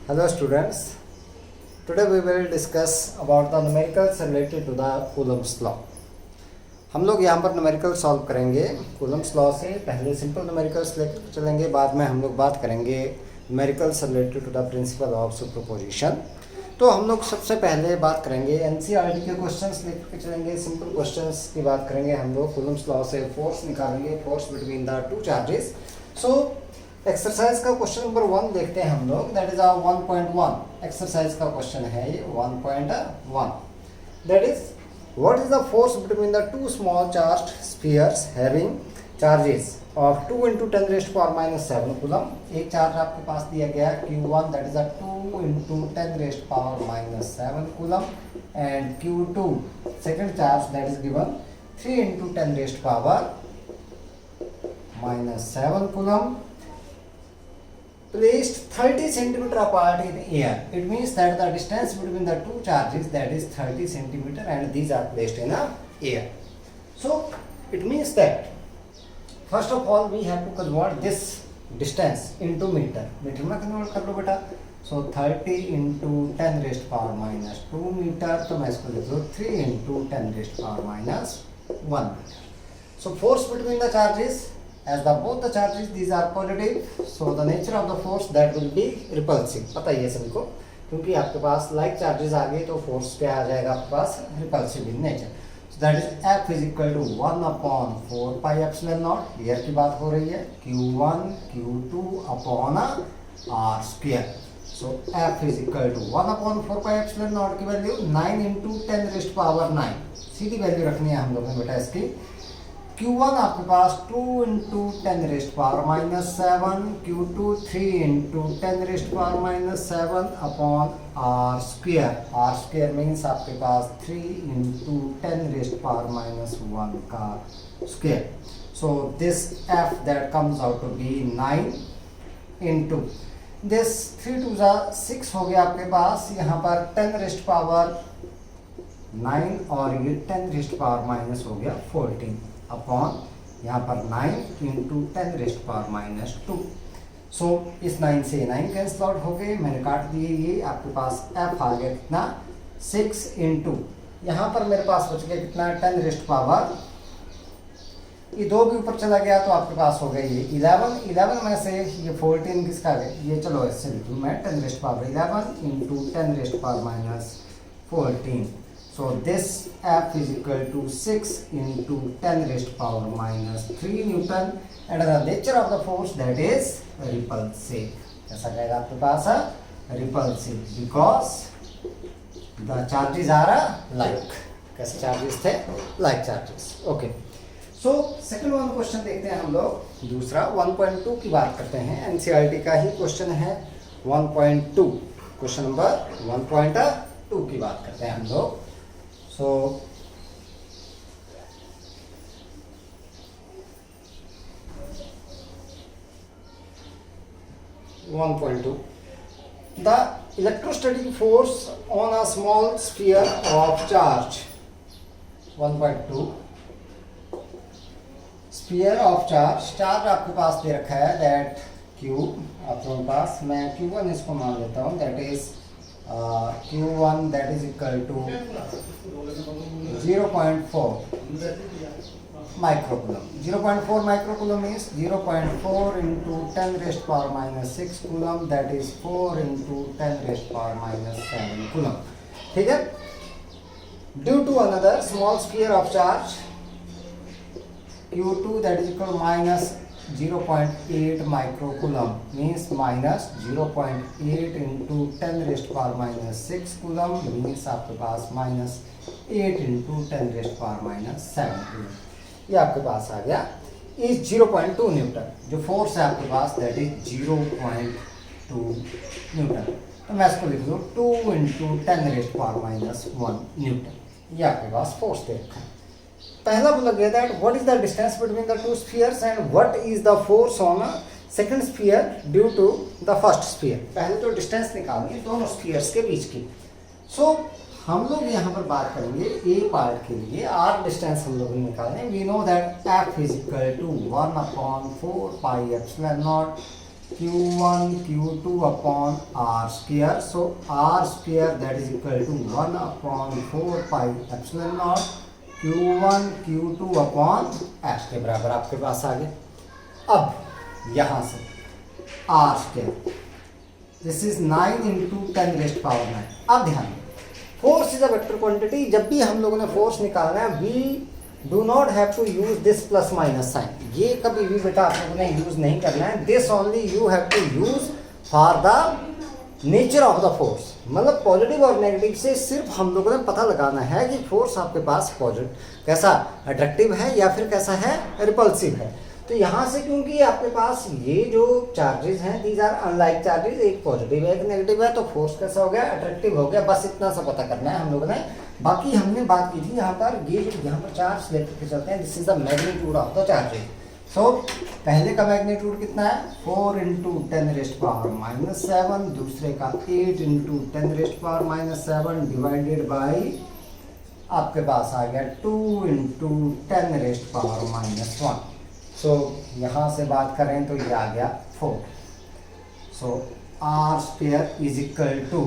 Hello students, today we will discuss about the numericals related to the Coulomb's law. हम लोग यहाँ पर numerical solve करेंगे Coulomb's law से। पहले सिंपल न्यूमेरिकल्स लेकर चलेंगे, बाद में हम लोग बात करेंगे numericals related to the principle of superposition. तो हम लोग सबसे पहले बात करेंगे एनसीईआरटी के क्वेश्चंस लेकर चलेंगे। सिंपल क्वेश्चंस की बात करेंगे हम लोग। कूलम्स लॉ से फोर्स निकालेंगे, force between the two charges. So exercise का क्वेश्चन नंबर 1 देखते हैं हम लोग। दैट इज 1.1 एक्सरसाइज का क्वेश्चन है ये 1.1। That is what is the force between the to small charged spheres having charges of 2 × 10⁻⁷ coulomb. एक चार्ज आपके पास दिया गया Q1 that is 2 × 10⁻⁷ coulomb and Q2 second charge that is given 3 × 10⁻⁷ coulomb placed 30 cm apart in air. It means that the distance between the two charges that is 30 cm and these are placed in a air. So it means that first of all we have to convert this distance into meter. Meter में convert कर लो बेटा। So 30 × 10⁻⁻² metre, तो मैं इसको लिख लूँ 3 × 10⁻⁻1 metre. So force between the charges, as the both the charges these are positive, so the nature of the force that will be repulsive. पता ही है सभी को, क्योंकि आपके पास लाइक चार्जेस आ गए तो फोर्स क्या आ जाएगा आपके पास, repulsive in nature. So that is F is equal to 1/4πε0. Air की बात हो रही है, Q1 Q2 upon R square. So F is equal to 1/4πε0 की वैल्यू 9 × 10⁻⁹. सीधी वैल्यू रखनी है हम लोगों ने बेटा इसकी. Q1 आपके पास 2 × 10⁻⁷, Q2 3 × 10⁻⁷ upon R square. R square means आपके पास 3 × 10⁻⁻1 का square. So this F that comes out to be 9 into this 3 2 6 हो गया आपके पास. यहाँ पर 10⁻9 और ये 10⁻⁻ हो गया 14 अपॉन यहाँ पर 9 × 10⁻². सो इस 9 से 9 कैंसल आउट हो गए, मैंने काट दिए. ये आपके पास F आ गया कितना, 6 इंटू यहाँ पर मेरे पास बच गया कितना 10⁻. ये 2 भी ऊपर चला गया तो आपके पास हो गया ये 11 में से ये 14 किसका गया, ये चलो ऐसे लिख लूँ मैं 10⁻11 × 10⁻14. So this F is equal to 6 × 10⁻³ Newton and the nature of the force that is repulsive. ऐसा कहेगा आपके पास repulsive because the charges are like. कैसे चार्जेस थे, like charges. Okay. So second one question देखते हैं हम लोग. दूसरा 1.2 की बात करते हैं. NCERT का ही क्वेश्चन है 1.2. क्वेश्चन नंबर 1.2 की बात करते हैं हम लोग. So 1.2. The electrostatic force on a small sphere of charge. 1.2. Sphere of charge. Charge आपके पास दे रखा है that Q आपके पास, मैं Q1 इसको मान लेता हूँ. That is Q1 that is equal to 0.4 microcoulomb. 0.4 microcoulomb means 0.4 × 10⁻⁶ coulomb, that is 4 × 10⁻⁷ coulomb. ठीक है. Due to another small sphere of charge Q2 that is equal to -0.8 microcoulomb means -0.8 × 10⁻⁶ coulomb means आपके पास -8 × 10⁻⁷ coulomb. ये आपके पास आ गया इस 0.2 Newton. जो फोर्स है आपके पास दैट इज 0.2 न्यूटन. तो मैं इसको लिख दूँ 2 × 10⁻⁻1 न्यूटन. ये आपके पास फोर्स दे रखा है. पहला बोला गया that what is the distance between the two spheres and what is the force on a second sphere due to the first sphere. पहले तो डिस्टेंस निकालनी दोनों स्फीयर्स के बीच की. सो हम लोग यहाँ पर बात करेंगे ए पार्ट के लिए. आर डिस्टेंस हम लोग निकालें. We know that F is equal to 1/4πε0 Q1 Q2 upon R square. So R square that is equal to 1 upon 4 pi epsilon naught Q1 Q2 upon S के बराबर आपके पास आ गया। अब यहाँ से R square this is 9 into 10 raised power 9। अब ध्यान दें, force is a vector quantity. जब भी हम लोगों ने फोर्स निकालना है we do not have to use this plus minus sign. ये कभी भी बेटा आप लोगों ने यूज नहीं करना है। This only you have to use for the nature of the force. मतलब पॉजिटिव और नेगेटिव से सिर्फ हम लोगों ने पता लगाना है कि फोर्स आपके पास पॉजिटिव कैसा अट्रैक्टिव है या फिर कैसा है रिपल्सिव है। तो यहाँ से क्योंकि आपके पास ये जो चार्जेस हैं दीज आर अनलाइक चार्जेस, एक पॉजिटिव है एक नेगेटिव है, तो फोर्स कैसा हो गया अट्रैक्टिव हो गया। बस इतना सा पता करना है हम लोगों ने। बाकी हमने बात की थी यहाँ पर ये जो यहाँ पर चार्ज लेकर के चलते हैं this is the magnitude of the charges. So पहले का मैग्नीट्यूड कितना है 4 इंटू 10 रेस्ट पावर माइनस 7, दूसरे का 8 into 10 raised power minus 7 divided by आपके पास आ गया 2 into 10 raised power minus 1। So यहाँ से बात करें तो ये आ गया 4। So R square is equal to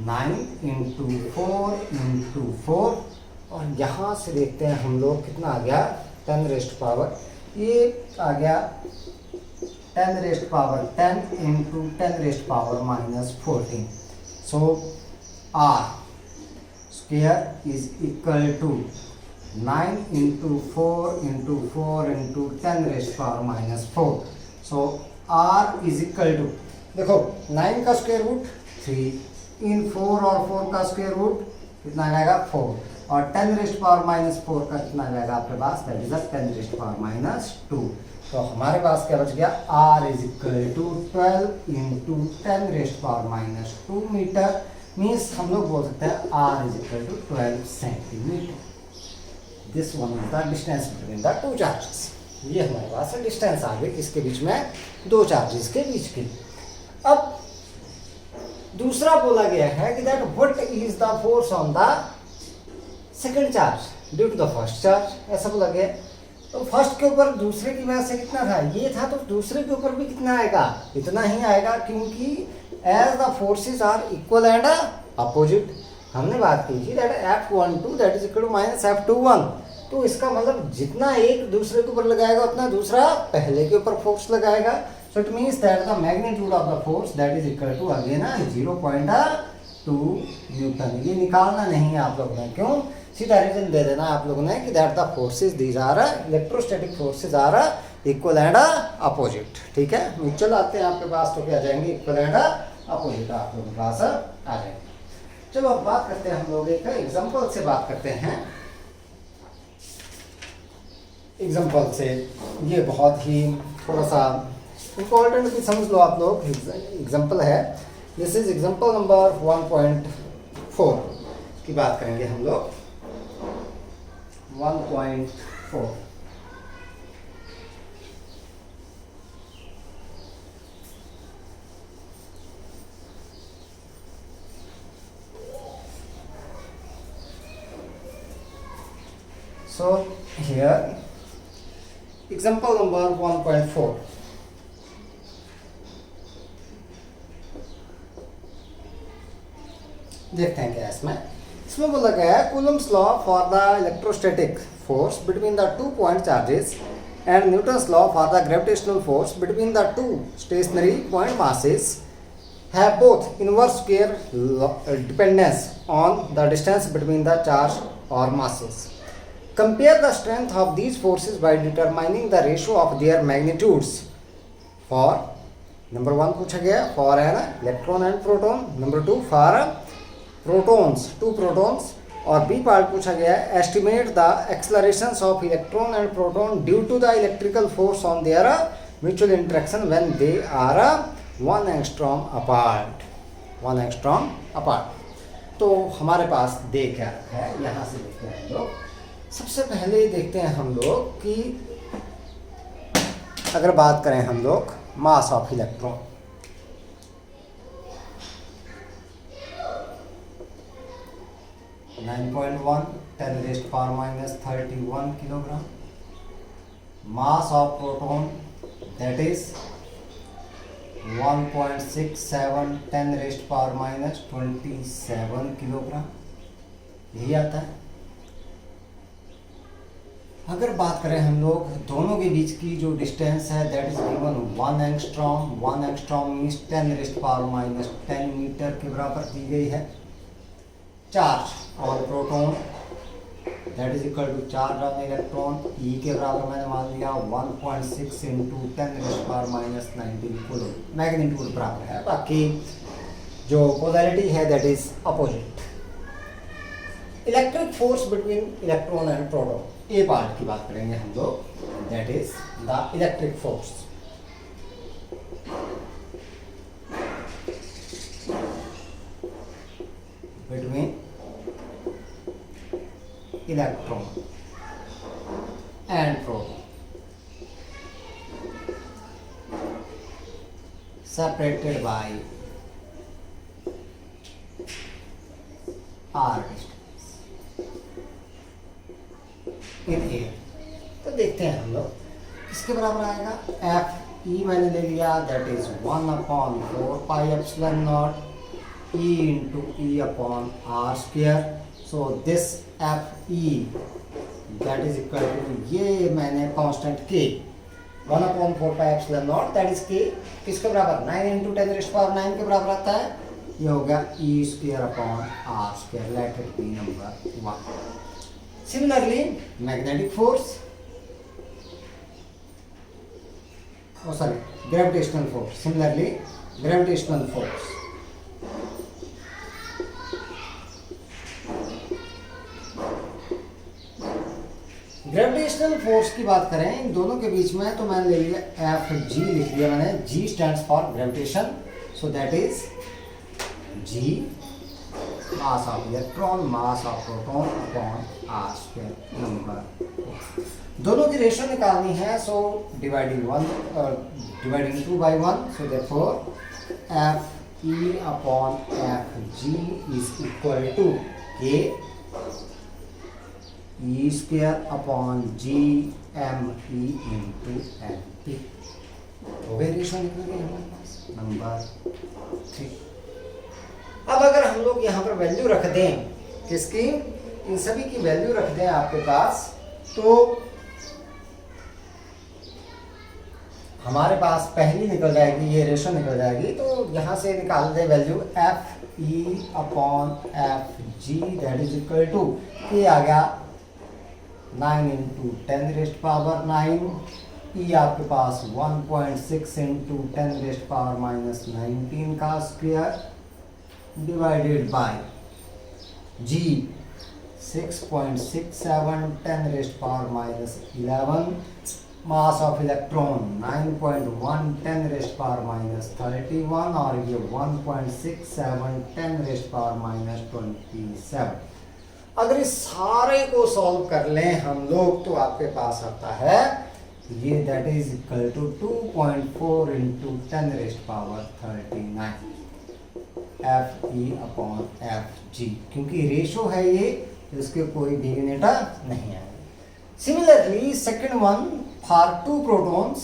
9 into 4 into 4, और यहाँ से देखते हैं हम लोग कितना आ गया 10 रेस्ट पावर, ये आ गया 10 raised power 10 into 10 raised power minus 14। So R square is equal to 9 into 4 into 4 into 10 raised power minus 4। So R is equal to, देखो 9 का स्क्वायर रूट 3, इन 4 और 4 का स्क्वायर रूट कितना आ जाएगा 4, और 10 रेस्ट पावर माइनस 4 का कितना आ जाएगा आपके पास, that is 10 raised power minus 2। तो हमारे पास क्या बच गया, R is equal to 12 into 10 raised power minus 2 metre. Means हम लोग बोल सकते हैं R is equal to 12 centimetre. This one is the distance between the two charges. ये हमारे पास डिस्टेंस आ गई किसके बीच में, दो चार्जेस के बीच की। अब दूसरा बोला गया है कि that what is the force on the second charge due to the first charge, ऐसा बोला गया। तो फर्स्ट के ऊपर दूसरे की वजह से कितना था, ये था, तो दूसरे के ऊपर भी कितना आएगा, इतना ही आएगा, क्योंकि as the forces are equal and opposite. हमने बात की थी that F12 that is equal to minus F21। तो इसका मतलब जितना एक दूसरे के ऊपर लगाएगा उतना दूसरा पहले के ऊपर फोर्स लगाएगा। So it means that the magnitude of the force that is equal to again 0.2 newton. ये निकालना नहीं है आप लोगों ने, क्यों, सीधा रीजन दे देना आप लोगों ने कि that the forces these are electrostatic forces are equal and opposite. ठीक है, म्यूचुअल आते हैं आपके पास तो क्या आ जाएंगे, इक्वल एंड अपोजिट आप लोगों के पास आ जाएंगे। चलो अब बात करते हैं हम लोग एक एग्जांपल से बात करते हैं। एग्जांपल से ये बहुत ही थोड़ा सा इम्पोर्टेंट भी समझ लो आप लोग। एग्जांपल है, दिस इज एग्जांपल नंबर 1.4 की बात करेंगे हम लोग। 1.4 So here example number 1.4, देखते हैं क्या इसमें बोला गया है Coulomb's law for the electrostatic force between the 2 point charges and Newton's law for the gravitational force between the 2 stationary point masses have both inverse square dependence on the distance between the charge or masses. Compare the strength of these forces by determining the ratio of their magnitudes for number 1 पूछा गया for an electron and proton, number 2 for protons, 2 protons, और B part पूछा गया estimate the accelerations of electron and proton due to the electrical force on their mutual interaction when they are 1 angstrom apart, 1 angstrom apart। तो हमारे पास दे क्या है, यहाँ से देखते हैं हम लोग। सबसे पहले देखते हैं हम लोग कि अगर बात करें हम लोग मास of electron, (9.1 10 raised power minus 31 kilogram. Mass of proton that is 1.67 10⁻⁻27 kilogram, यही आता है। अगर बात करें हम लोग दोनों के बीच की जो डिस्टेंस है that is given 1 angstrom. 1 angstrom means 10⁻⁻10 metre के बराबर दी गई है। Charge on proton that is equal to charge on electron, E के बराबर मैंने मान लिया 1.6 इंटू 10⁻⁻19 कूलम, मैग्नीट्यूड बराबर है। बाकी जो पोलैरिटी है that is opposite. Electric force between electron and proton, A part की बात करेंगे हम लोग, that is the electric force. Between electron and proton separated by r distance in air. तो देखते हैं हम लोग किसके बराबर आएगा। एफ ई मैंने ले लिया that is 1/4 pi epsilon naught E into E upon R square. So this F E that is equal to, ये मैंने constant K 1/4 pi epsilon naught that is K किसके बराबर 9 इंटू 10⁻9 के बराबर आता है। ये हो गया E square upon R square, let it be number 1। Similarly, magnetic force, gravitational force. Similarly, gravitational force. Gravitational force की बात करें इन दोनों के बीच में, तो मैंने ले लिया एफ जी, लिख दिया मैंने, G stands for gravitation, so that is G mass of electron mass of proton upon R square number. दोनों की रेशियो निकालनी है, so dividing 2 by 1, so therefore F E upon F G is equal to K E square upon G M E into M P. हो गई ratio निकल गई हमारे पास number 3। अब अगर हम लोग यहाँ पर वैल्यू रख दें किसकी, इन सभी की वैल्यू रख दें आपके पास, तो हमारे पास पहली निकल जाएगी, ये रेशो निकल जाएगी। तो यहाँ से निकाल दे value F E upon F G that is equal to, ये आ गया 9 इंटू 10⁻⁹, ई आपके पास 1.6 इंटू 10⁻⁻19 का square divided by G 6.67 10⁻11, mass of electron 9.1 10⁻31 और ये 1.67 10⁻27। अगर इस सारे को सॉल्व कर लें हम लोग तो आपके पास आता है ये that is equal to 2.4 into 10⁻39 F E upon F G, क्योंकि रेशो है ये, इसके कोई डिनोमिनेटर नहीं है। Similarly second one for two protons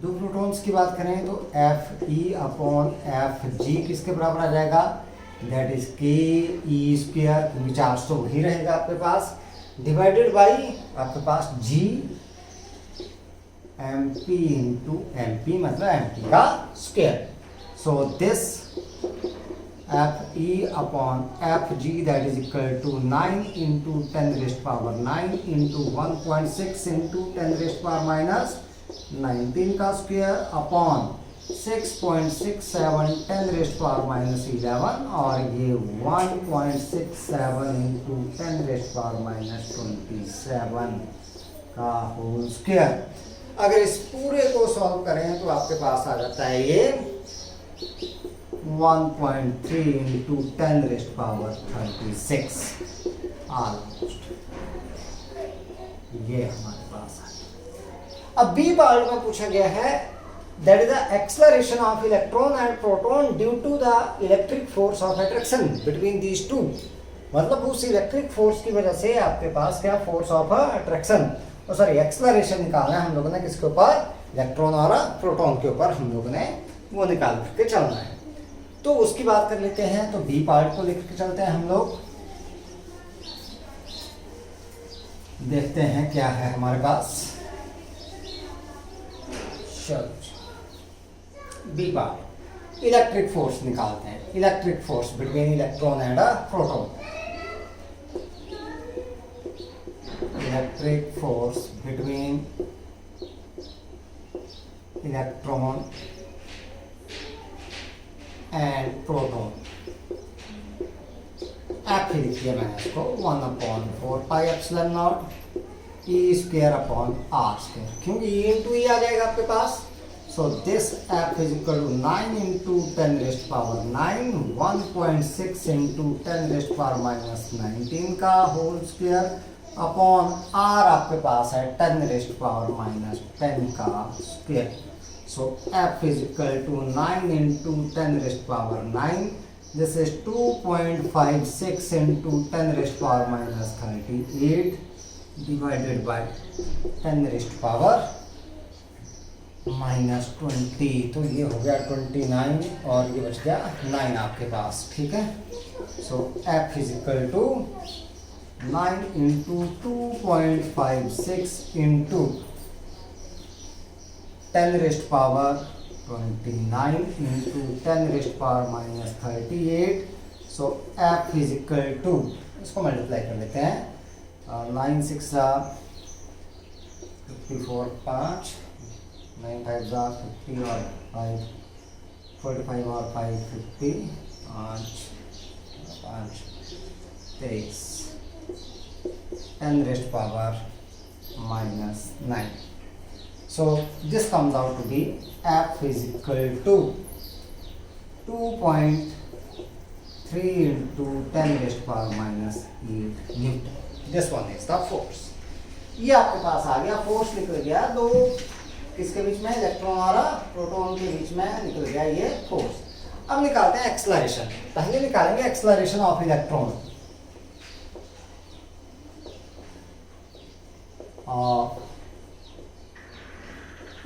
दो प्रोटॉन्स की बात करें तो F E upon F G किसके बराबर आ जाएगा, दैट इज के ई स्क्वायर, क्योंकि चार्ज तो वही रहेगा आपके पास, डिवाइडेड बाई आपके पास G M P into M P, मतलब एम पी का square. So this F E upon F G that is equal to 9 into 10⁻9 into 1.6 into 10⁻19 का स्क्वायर अपॉन 6.67 10⁻11 और ये 1.67 इंटू 10⁻27 का होल स्क्वायर। अगर इस पूरे को सॉल्व करें तो आपके पास आ जाता है ये 1.3 इंटू 10⁻36 ऑलमोस्ट, ये हमारे पास है। अब बी पार्ट में पूछा गया है that is the acceleration of electron and proton due to the electric force of attraction between these two, मतलब उस इलेक्ट्रिक फोर्स की वजह से आपके पास क्या force of attraction, sorry acceleration निकालना है हम लोगों ने किसके ऊपर, इलेक्ट्रॉन और प्रोटॉन के ऊपर हम लोगों ने वो निकाल करके चलना है। तो उसकी बात कर लेते हैं, तो बी पार्ट को लेकर के चलते हैं हम लोग, देखते हैं क्या है हमारे पास। चलो बी पार्ट, इलेक्ट्रिक फोर्स निकालते हैं, electric force between electron and proton, electric force between electron and proton. F ही लिख दिया मैंने इसको 1/4πε0 E² क्योंकि E इंटू ई आ जाएगा आपके पास। So this F is equal to 9 into 10⁻⁹, 1.6 into 10⁻⁻19 का होल स्क्वायर अपॉन R आपके पास है 10⁻⁻10 का square. So F is equal to 9 into 10⁻⁹. This is 2.56 into 10⁻⁻38 divided by 10⁻⁻20. तो ये हो गया 29 और ये बच गया 9 आपके पास, ठीक है। सो F is equal to 9 into 2.56 into 10⁻29 into 10⁻⁻38. So F is equal to, इसको मल्टीप्लाई कर लेते हैं, 9 6 54, 5 9 5 50 और 5 45 और 5 50, 5 23 10⁻⁻9. So this comes out to be F is equal to 2.3 into 10⁻⁸ Newton. This one is the force. ये आपके पास आ गया, फोर्स निकल गया दो किसके बीच में, इलेक्ट्रॉन और प्रोटॉन के बीच में निकल गया ये फोर्स। अब निकालते हैं एक्सलरेशन। पहले निकालेंगे acceleration of electron.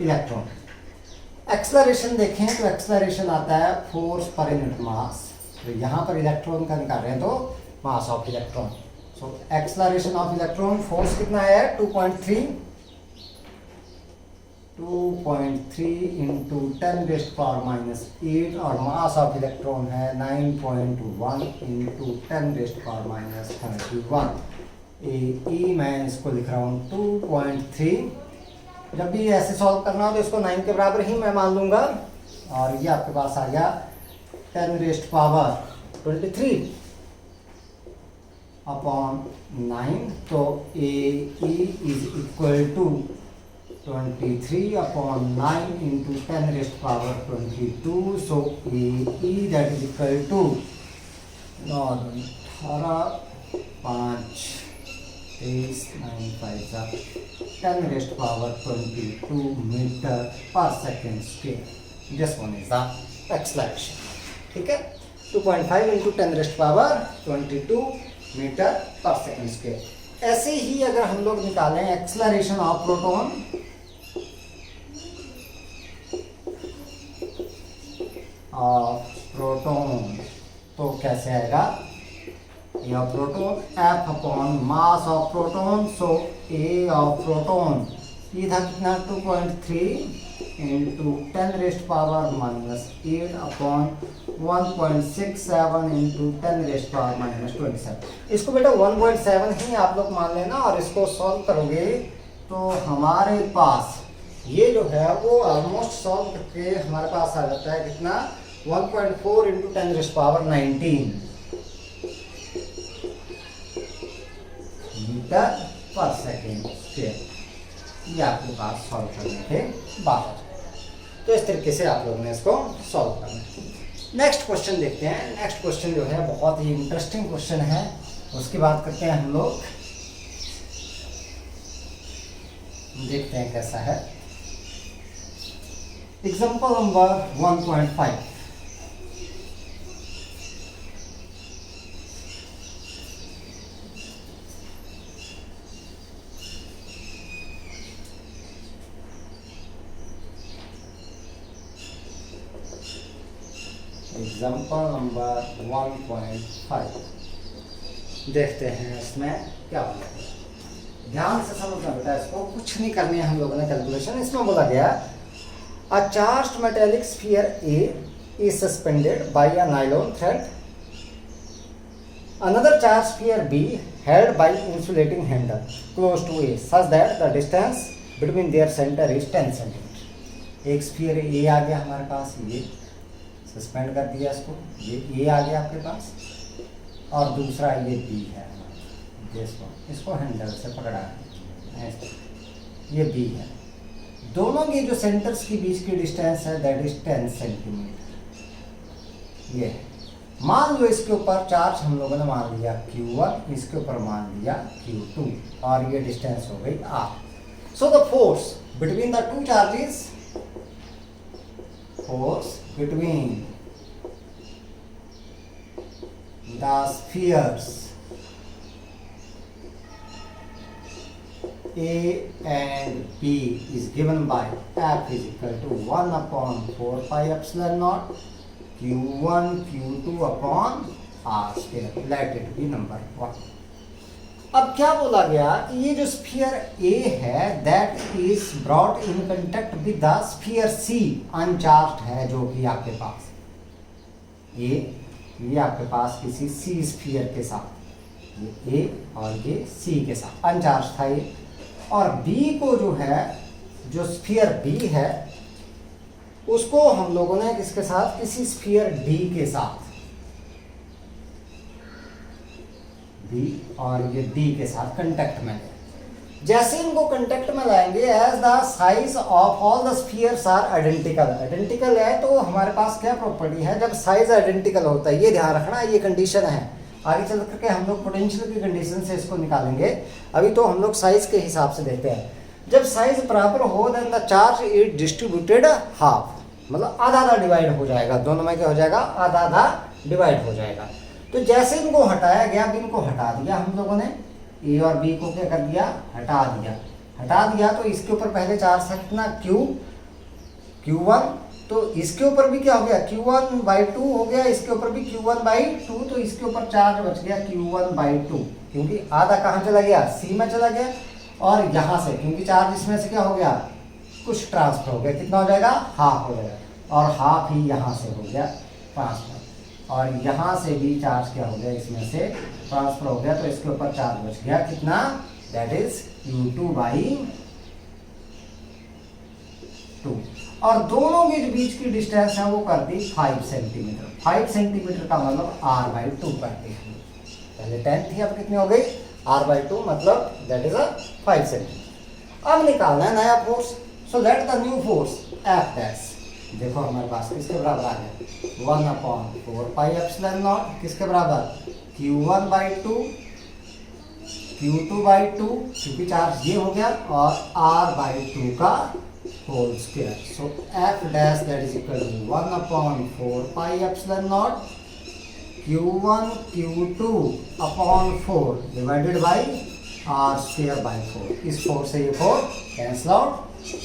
Electron acceleration देखें तो एक्सलरेशन आता है फोर्स पर यूनिट मास। तो यहाँ पर इलेक्ट्रॉन का निकाल रहे हैं तो मास of electron. So acceleration of electron, force कितना है 2.3 इंटू 10⁻⁸ और मास ऑफ इलेक्ट्रॉन है 9.1 इंटू 10⁻⁻31। ई मैं इसको लिख रहा हूँ 2.3। जब भी ऐसे सॉल्व करना हो तो इसको 9 के बराबर ही मैं मान लूँगा। और ये आपके पास आ गया 10⁻23 अपॉन 9। तो A is equal to 23 upon 9 into 10⁻22। So A that is equal to 18 5 23 9 5 10⁻22 metre per second square. This one is the acceleration, ठीक है। 2.5 into 10⁻22 metre per second square. ऐसे ही अगर हम लोग निकालें एक्सलरेशन ऑफ प्रोटॉन, तो कैसे आएगा, यह proton F upon mass of proton. So A of proton ये था कितना 2.3 इंटू 10⁻⁻8 अपॉन 1.67 इंटू 10⁻⁻27। इसको बेटा 1.7 ही आप लोग मान लेना और इसको सॉल्व करोगे तो हमारे पास ये जो है वो ऑलमोस्ट सॉल्व करके हमारे पास आ जाता है कितना 1.4 into 10⁻19 metre per second square. ये आपके पास सॉल्व करने के बाद तो इस तरीके से आप लोगों ने इसको सॉल्व करना है। नेक्स्ट क्वेश्चन देखते हैं। नेक्स्ट क्वेश्चन जो है बहुत ही इंटरेस्टिंग क्वेश्चन है, उसकी बात करते हैं हम लोग, देखते हैं कैसा है। Example number 1.5। एग्जाम्पल नंबर 1.5 देखते हैं इसमें क्या बोला गया। ध्यान से समझना बेटा, इसको कुछ नहीं करनी है हम लोगों ने कैलकुलेशन। इसमें बोला गया a charged metallic sphere A is suspended by a nylon thread, another charged sphere B held by insulating handle close to A such that the distance between their center is 10 cm। एक sphere ए आ गया हमारे पास, ये suspend कर दिया इसको, ये ए आ गया आपके पास, और दूसरा ये बी है हमारा, इसको हैंडल से पकड़ा है, ये बी है। दोनों के जो सेंटर्स के बीच की डिस्टेंस है दैट इज 10 सेंटीमीटर। ये मान लो इसके ऊपर चार्ज हम लोगों ने मान लिया Q1, इसके ऊपर मान लिया Q2, और ये डिस्टेंस हो गई R। So the force between the two charges, force between the spheres A and B is given by F is equal to 1/4 pi epsilon naught Q1 Q2 upon R square, let it be number 1। अब क्या बोला गया कि ये जो sphere A है that is brought in contact with the sphere C, uncharged है जो कि आपके पास ये आपके पास किसी C स्फीयर के साथ, ये A और ये C के साथ अनचार्ज था ये, और B को जो है जो स्फीयर B है उसको हम लोगों ने किसके साथ, किसी स्फीयर D के साथ, B और ये D के साथ कांटेक्ट में है। जैसे इनको कांटेक्ट में लाएंगे as the size of all the spheres are identical है, तो हमारे पास क्या प्रॉपर्टी है, जब साइज आइडेंटिकल होता है, ये ध्यान रखना ये कंडीशन है। आगे चल करके हम लोग पोटेंशियल की कंडीशन से इसको निकालेंगे, अभी तो हम लोग साइज के हिसाब से देखते हैं। जब साइज बराबर हो then the charge is distributed half, मतलब आधा आधा डिवाइड हो जाएगा, दोनों में क्या हो जाएगा, आधा आधा डिवाइड हो जाएगा। तो जैसे इनको हटाया गया, अब इनको हटा दिया हम लोगों ने, ए और बी को क्या कर दिया, हटा दिया। तो इसके ऊपर पहले चार्ज था कितना Q1, तो इसके ऊपर भी क्या हो गया Q1/2 हो गया, इसके ऊपर भी Q1/2, तो इसके ऊपर चार्ज बच गया Q1/2, क्योंकि आधा कहाँ चला गया, C में चला गया, और यहाँ से क्योंकि चार्ज इसमें से क्या हो गया, कुछ ट्रांसफर हो गया, कितना हो जाएगा, हाफ हो जाएगा, और हाफ ही यहाँ से हो गया ट्रांसफर, और यहाँ से भी चार्ज क्या हो गया, इसमें से ट्रांसफर हो गया, तो इसके ऊपर चार्ज बच गया कितना, दैट इज Q2/2, और दोनों के बीच की डिस्टेंस है वो कर दी 5 सेंटीमीटर। 5 सेंटीमीटर का मतलब R/2 करते हैं, पहले 10 थी अब कितनी हो गई, R/2 मतलब दैट इज 5 सेंटीमीटर। अब निकालना है नया force, so let the new force F dash, देखो हमारे पास किसके बराबर आ गया, 1/4 pi epsilon naught, किसके बराबर, Q1/2 Q2/2, क्योंकि चार्ज ये हो गया, और R/2 का whole square. So F dash that is equal to 1/4 pi epsilon naught Q1 Q2/4 divided by R square by 4, इस 4 से ये 4 cancel out,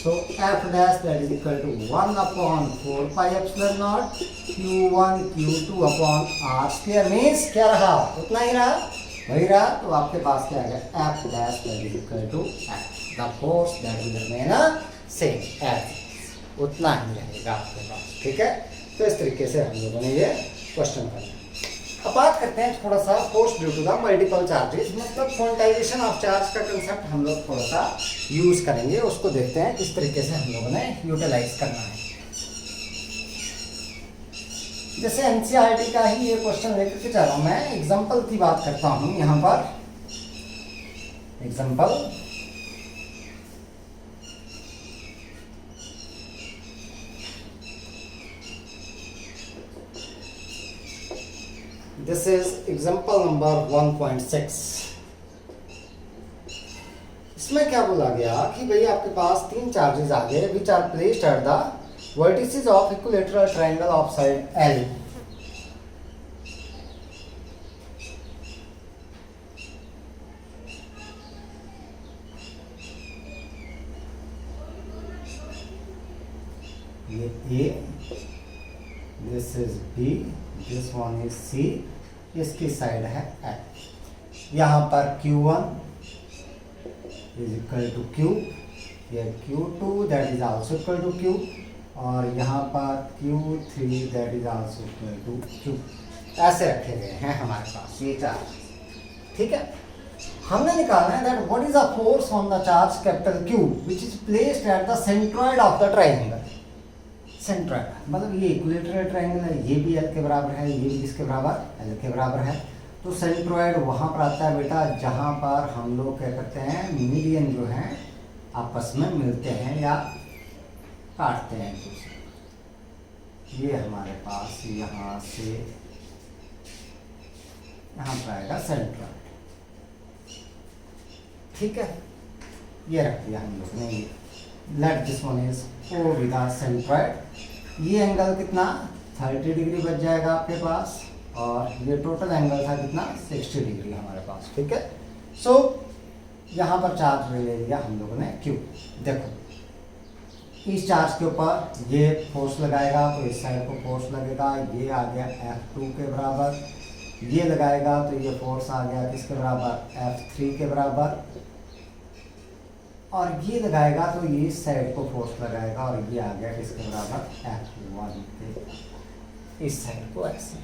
so F dash that is equal to 1/4 pi epsilon naught Q1 Q2/R square means क्या रहा, उतना ही रहा, वही रहा, तो आपके पास क्या आ गया, F dash that is equal to F, the force that will remain same as, उतना ही रहेगा आपके पास, ठीक है। तो इस तरीके से हम लोगों ने ये क्वेश्चन करना। अब बात करते हैं थोड़ा सा force due to the multiple charges, मतलब क्वांटाइजेशन ऑफ चार्ज का कंसेप्ट हम लोग थोड़ा सा यूज करेंगे, उसको देखते हैं किस तरीके से हम लोगों ने यूटिलाइज करना है। जैसे एनसीईआरटी का ही ये क्वेश्चन लेकर के चलो, मैं एग्जांपल की बात करता हूँ यहाँ पर, example This is example number 1.6। इसमें क्या बोला गया कि भाई आपके पास 3 चार्जेस आ गए which are placed at the vertices of equilateral triangle of side L। ये A this is B, this one is C, इसकी साइड है एफ। यहाँ पर Q1 is equal to Q, ये Q2 that is also equal to Q, और यहाँ पर Q3 that is also equal to Q। ऐसे रखे गए हैं हमारे पास ये चार्ज, ठीक है। हमने निकालना है that what is the force on the charge capital Q which is placed at the centroid of the triangle. Centroid मतलब ये इक्विलेटरल ट्रायंगल है, ये भी L के बराबर है, ये भी किसके बराबर, L के बराबर है। तो सेंट्रॉइड वहाँ पर आता है बेटा जहाँ पर हम लोग क्या करते हैं, मीडियन जो है आपस में मिलते हैं या काटते हैं एक दूसरे। ये हमारे पास यहाँ से यहाँ पर आएगा सेंट्रॉइड, ठीक है। ये रख दिया हम लोग ने, ये late this one is O with centroid. ये एंगल कितना 30 डिग्री बच जाएगा आपके पास, और ये टोटल एंगल था कितना 60 डिग्री हमारे पास, ठीक है। सो यहाँ पर चार्ज ले लिया हम लोगों ने Q। देखो इस चार्ज के ऊपर ये फोर्स लगाएगा तो इस साइड को फोर्स लगेगा, ये आ गया F2 के बराबर, ये लगाएगा तो ये फोर्स आ गया किसके बराबर, F3 के बराबर, और ये लगाएगा तो ये इस साइड को फोर्स लगाएगा और ये आ गया किसके बराबर, F1 के इस साइड को ऐसे।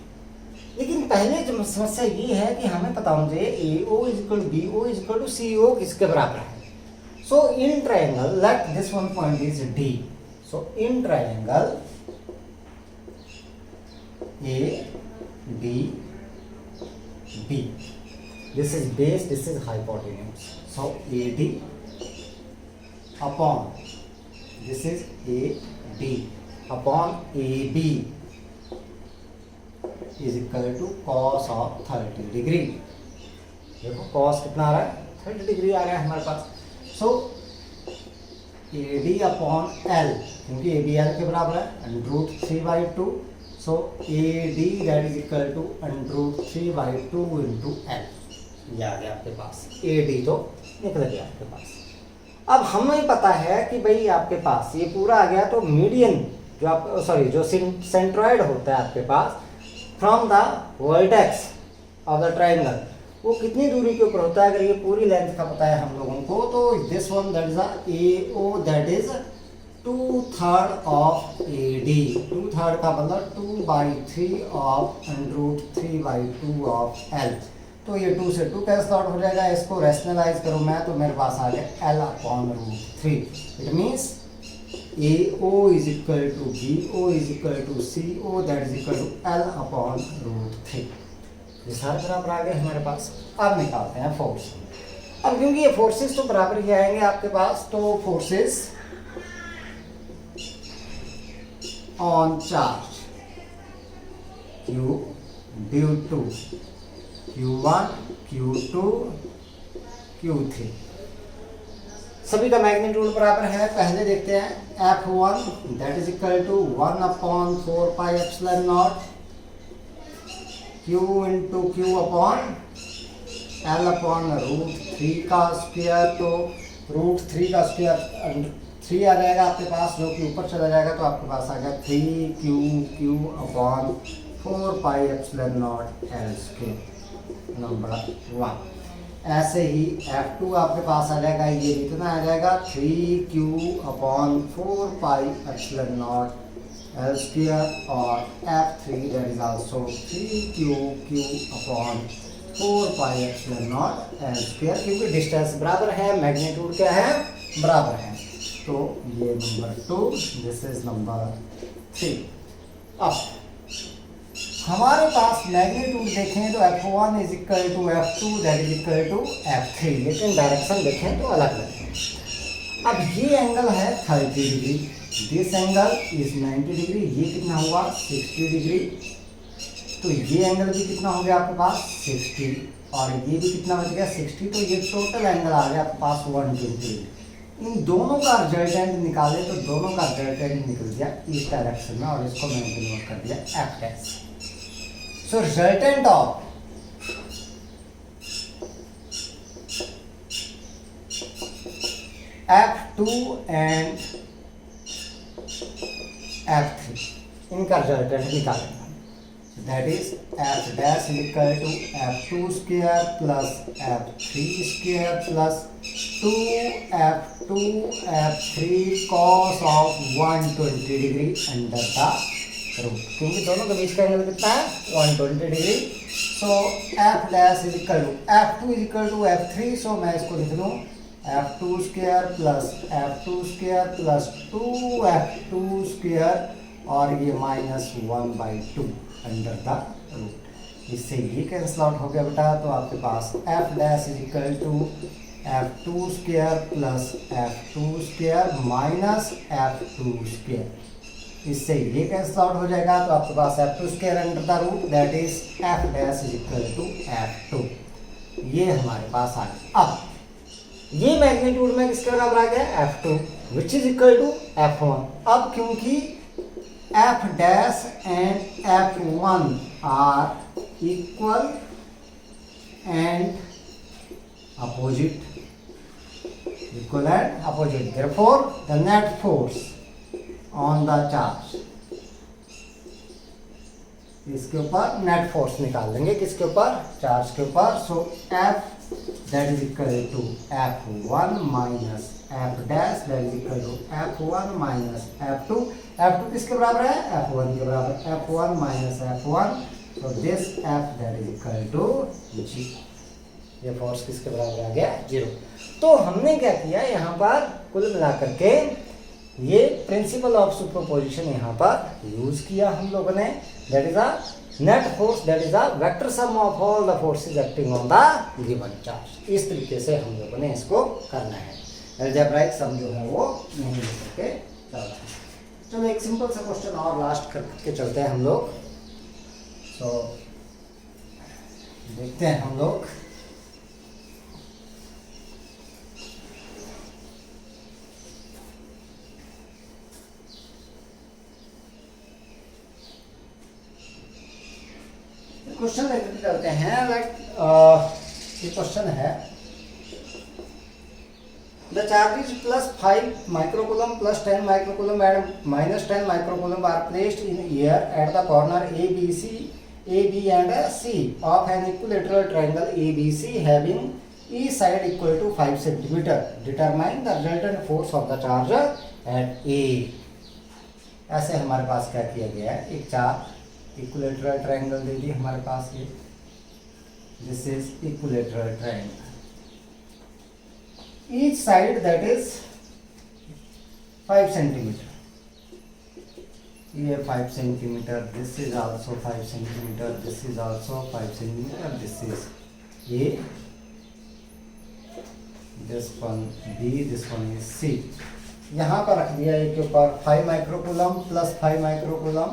लेकिन पहले जो समस्या ये है कि हमें पता होना चाहिए AO is equal to BO is equal to CO किसके बराबर है। So in triangle let this one point is D। So in triangle ADB, this is base, this is hypotenuse. So AD upon this is AD upon AB is equal to cos of 30 degree. देखो cos कितना आ रहा है, 30 degree आ रहा है हमारे पास। So AD upon L, क्योंकि AB L के बराबर है, √3/2। So AD that is equal to √3/2 into L। ये आ गया आपके पास, AD तो निकल गया आपके पास। अब हमें पता है कि भाई आपके पास ये पूरा आ गया, तो मीडियन जो आप जो सेंट्रॉइड होता है आपके पास from the vertex of the triangle, वो कितनी दूरी के ऊपर होता है। अगर ये पूरी लेंथ का पता है हम लोगों को, तो this one that is AO that is 2/3 of AD। 2/3 का मतलब 2/3 ऑफ √3/2 ऑफ L। तो ये 2 से 2 कैंसल आउट हो जाएगा। इसको रैशनलाइज करूँ मैं तो मेरे पास आ गया L upon √3। It means AO is equal to BO is equal to CO that is equal to L upon √3। ये सारे बराबर आ गए हमारे पास। अब निकालते हैं फोर्स। अब क्योंकि ये फोर्सेस तो बराबर ही आएंगे आपके पास, तो forces on charge Q due to Q1, Q2, Q3 सभी का मैग्नीट्यूड बराबर है। पहले देखते हैं F1 that is equal to 1/4πε0 Q into Q upon L upon √3 का स्क्वायर। तो √3 का स्क्वायर 3 आ जाएगा आपके पास, जो कि ऊपर चला जाएगा तो आपके पास आ गया 3Q upon 4πε0 L square number 1। ऐसे ही F2 आपके पास आ जाएगा, ये कितना आ जाएगा 3Q अपॉन 4πε0 L स्क्वायर, और F3 that is also 3Q upon 4πε0 L square, क्योंकि डिस्टेंस बराबर है, मैग्नीट्यूड क्या है, बराबर है। तो ये नंबर 2, दिस इज नंबर 3। अब हमारे पास मैग्नीट्यूड देखें तो F1 is equal to F2 that is equal to F3, लेकिन डायरेक्शन देखें तो अलग अलग है। अब ये एंगल है 30 degree, this angle is 90 degree, ये कितना हुआ 60 डिग्री। तो ये एंगल भी कितना हो गया आपके पास 60, और ये भी कितना बच गया 60। तो ये टोटल एंगल आ गया आपके पास 120। इन दोनों का रिजल्टेंट निकाले तो दोनों का रिजल्टेंट निकल गया इस डायरेक्शन में, और इसको मैंने डिनोट कर दिया F dash. So resultant of F2 and F3, इनका रिजल्टेंट निकालेंगे। That is F dash equal to f2 square plus f3 square plus 2f2 f3 cos of 120 degree under the root, क्योंकि दोनों के बीच का एंगल कितना है 120 degree. So F dash is equal to f2 is equal to f3, so मैं इसको लिख लूँ f2 square plus f2 square plus 2f2 square और ये -1/2 अंडर द रूट। इससे ये कैंसल आउट हो गया बेटा, तो आपके पास f dash is equal to f2 square plus f2 square minus f2 square, इससे ये कैंसल आउट हो जाएगा, तो आपके पास f2 square under the root that is f dash is equal to f2, ये हमारे पास आ गया। अब ये मैग्नीट्यूड में किसके बराबर आ गया f2 which is equal to f1। अब क्योंकि f dash and f1 are equal and opposite, equal and opposite, therefore the net force on the charge, इसके ऊपर नेट फोर्स निकाल लेंगे, किसके ऊपर, चार्ज के ऊपर। So F that is equal to F1 minus F dash that is equal to F1 minus F2, F2 किसके बराबर है, F1 के बराबर, F1 minus F1, so this F that is equal to 0, ये फोर्स किसके बराबर आ गया 0। तो हमने क्या किया यहाँ पर, कुल मिलाकर के ये प्रिंसिपल ऑफ सुपरपोजिशन यहाँ पर यूज किया हम लोगों ने, that is a net force that is a vector sum of all the forces acting on the given charge. इस तरीके से हम लोगों ने इसको करना है, अलजेब्राइक सम जो है वो नहीं ले सकते। चलो एक सिंपल सा क्वेश्चन और लास्ट करके चलते हैं हम लोग। तो देखते हैं हम लोग, क्वेश्चन लेकर चलते हैं। ये क्वेश्चन है the charges plus 5 microcoulomb plus 10 microcoulomb and minus 10 microcoulomb are placed in air at the corner A B and C of an equilateral triangle ABC having each side equal to 5 centimeter. Determine the resultant force of the charge at A। ऐसे हमारे पास क्या किया गया है, एक चार equilateral triangle दे दी हमारे पास, ये this is equilateral triangle, each side that is 5 centimetre, ये 5 centimetre, this is also 5 centimetre, this is also 5 centimetre, this is A, this one B, this one is C. यहाँ पर रख दिया ए के ऊपर 5 माइक्रोकूलम प्लस 5 माइक्रोकूलम,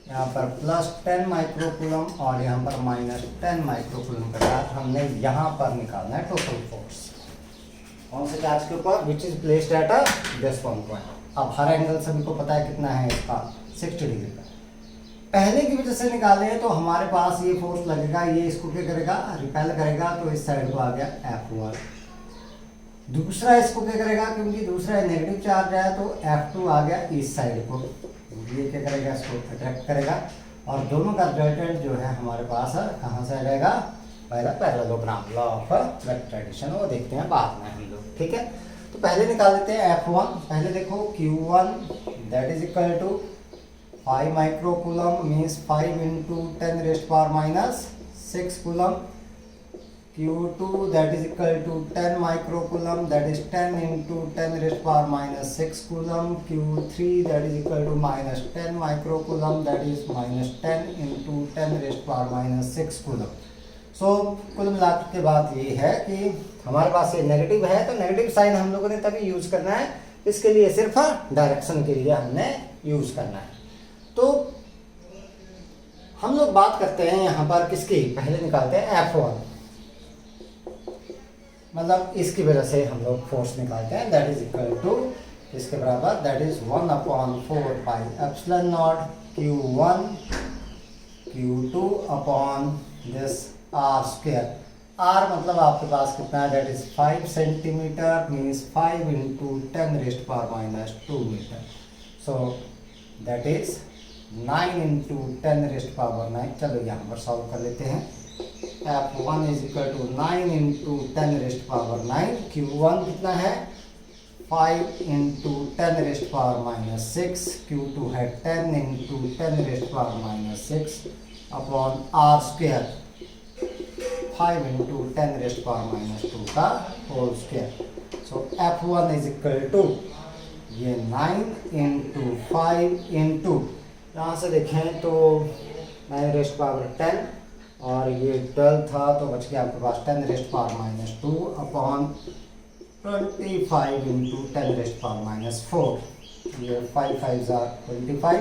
यहाँ पर plus 10 microcoulomb और यहाँ पर माइनस 10 माइक्रोकूलम के साथ हमने यहाँ पर निकालना है टोटल फोर्स कौन से चार्ज के ऊपर, which is placed at a this one point. अब हर एंगल सभी को पता है कितना है इसका, 60 डिग्री का। पहले की वजह से निकाले तो हमारे पास ये फोर्स लगेगा, ये इसको क्या करेगा, रिपेल करेगा, तो इस साइड को आ गया F1। दूसरा इसको क्या करेगा, क्योंकि दूसरा नेगेटिव चार्ज है तो F2 आ गया इस साइड को, ये क्या करेगा, इसको अट्रैक्ट करेगा, और दोनों का रिजल्टेंट जो है हमारे पास कहाँ से आ जाएगा, पहला parallelogram, law of vector addition, वो देखते हैं बाद में हम लोग, ठीक है। तो पहले निकाल लेते हैं F1। पहले देखो Q1 that is equal to 5 microcoulomb means 5 into 10 raised power minus 6 coulomb, Q2 that is equal to 10 microcoulomb, that is 10 into 10 raised power minus 6 coulomb, Q3 that is equal to minus 10 microcoulomb, that is minus 10 into 10 raised power minus 6 coulomb। सो कुल मिलाकर के बात ये है कि हमारे पास ये नेगेटिव है, तो नेगेटिव साइन हम लोगों ने तभी यूज करना है, इसके लिए सिर्फ डायरेक्शन के लिए हमने यूज करना है। तो हम लोग बात करते हैं यहाँ पर किसकी, पहले निकालते हैं F1, मतलब इसकी वजह से हम लोग फोर्स निकालते हैं, दैट इज इक्वल टू इसके बराबर, that is 1/4 pi epsilon naught Q1 Q2 upon this R square. R मतलब आपके पास कितना है, that is 5 centimetre means 5 into 10 raised power minus 2 metre. So that is 9 into 10⁹9। चलो यहाँ पर सॉल्व कर लेते हैं। F1 is equal to 9 into 10⁹9। Q1 कितना है 5 इंटू 10⁻⁻6। Q2 है 10 into 10⁻⁻6 upon R square 5 into 10⁻⁻2 का whole square. So F1 is equal to ये 9 इंटू 5 इंटू यहाँ से देखें तो 9⁻10 और ये 12 था तो बच गया आपके पास 10⁻⁻2 अपॉन 25 इंटू 10⁻⁻4। ये 5 5 25।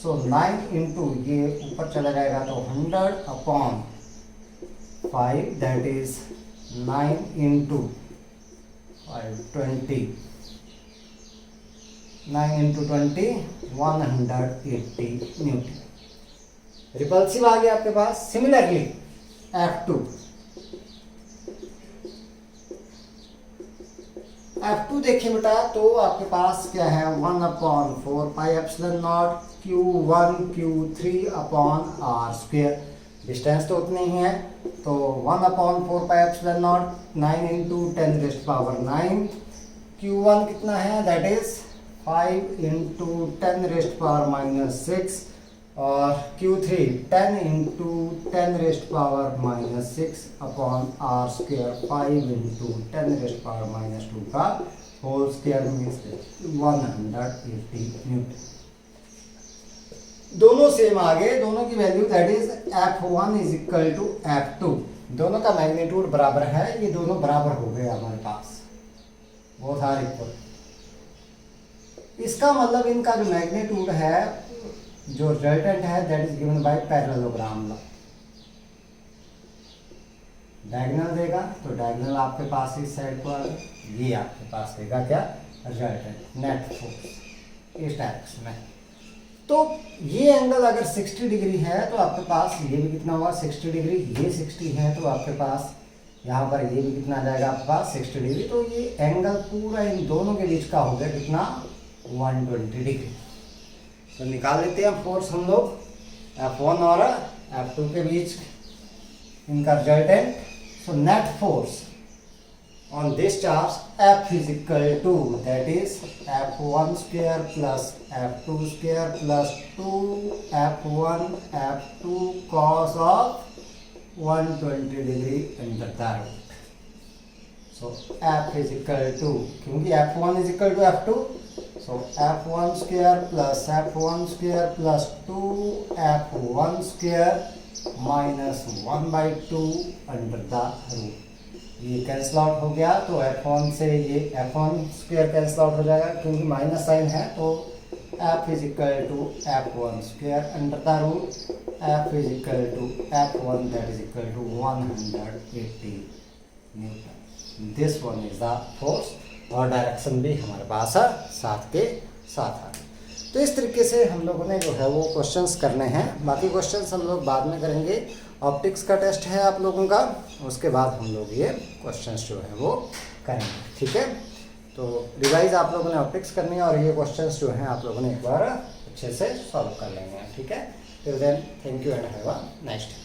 सो 9 इंटू ये ऊपर चला जाएगा तो 100 upon 5 that is 9 into 20। 9 into 20 180 newton. Repulsive आ गया आपके पास। सिमिलरली F2 देखिए बेटा तो आपके पास क्या है 1/4 pi epsilon naught Q1 Q3 upon R square. Distance तो उतनी ही है तो 1/4 pi epsilon not 9 into 10⁻9। Q1 कितना है दैट इज 5 इंटू 10⁻⁻6 और Q3 10 into 10⁻⁻6 upon R square 5 into 10⁻⁻2 का होल स्क्वेयर मीन्स 180 न्यूटन। दोनों सेम आ गए। दोनों की value that is F1 is equal to F2। दोनों का मैग्नीट्यूड बराबर है। ये दोनों बराबर हो गए हमारे पास, बोथ आर इक्वल। इसका मतलब इनका जो मैग्नीट्यूड है जो रिजल्टेंट है that is given by parallelogram law. Diagonal देगा तो डायगोनल आपके पास इस साइड पर, ये आपके पास देगा क्या रिजल्टेंट नेट फोर्स इस डायरेक्शन में। तो ये एंगल अगर 60 डिग्री है तो आपके पास ये भी कितना होगा 60 डिग्री। ये 60 है तो आपके पास यहाँ पर ये भी कितना आ जाएगा आपके पास 60 डिग्री। तो ये एंगल पूरा इन दोनों के बीच का हो गया कितना 120 डिग्री। तो निकाल लेते हैं फोर्स हम लोग F1 और F2 के बीच इनका resultant. So net force on this charge F is equal to that is F1 square plus F2 square plus 2F1 F2 cos of 120 degree under the root. So F is equal to, क्योंकि F1 is equal to F2, so F1 square plus F1 square plus 2F1 square minus 1/2 under the root। ये cancel out हो गया तो F1 से ये F1 square cancel out हो जाएगा क्योंकि माइनस साइन है। तो F is equal to F1 square under the root F is equal to F1 that is equal to 180 newton. This one is the force और direction भी हमारे पास साथ के साथ आ गए। तो इस तरीके से हम लोगों ने जो है वो क्वेश्चंस करने हैं। बाकी क्वेश्चंस हम लोग बाद में करेंगे। ऑप्टिक्स का टेस्ट है आप लोगों का, उसके बाद हम लोग ये क्वेश्चंस जो है वो करेंगे। ठीक है, तो रिवाइज आप लोगों ने ऑप्टिक्स करनी है और ये क्वेश्चंस जो हैं आप लोगों ने एक बार अच्छे से सॉल्व कर लेंगे। ठीक है, till then thank you and have a nice day.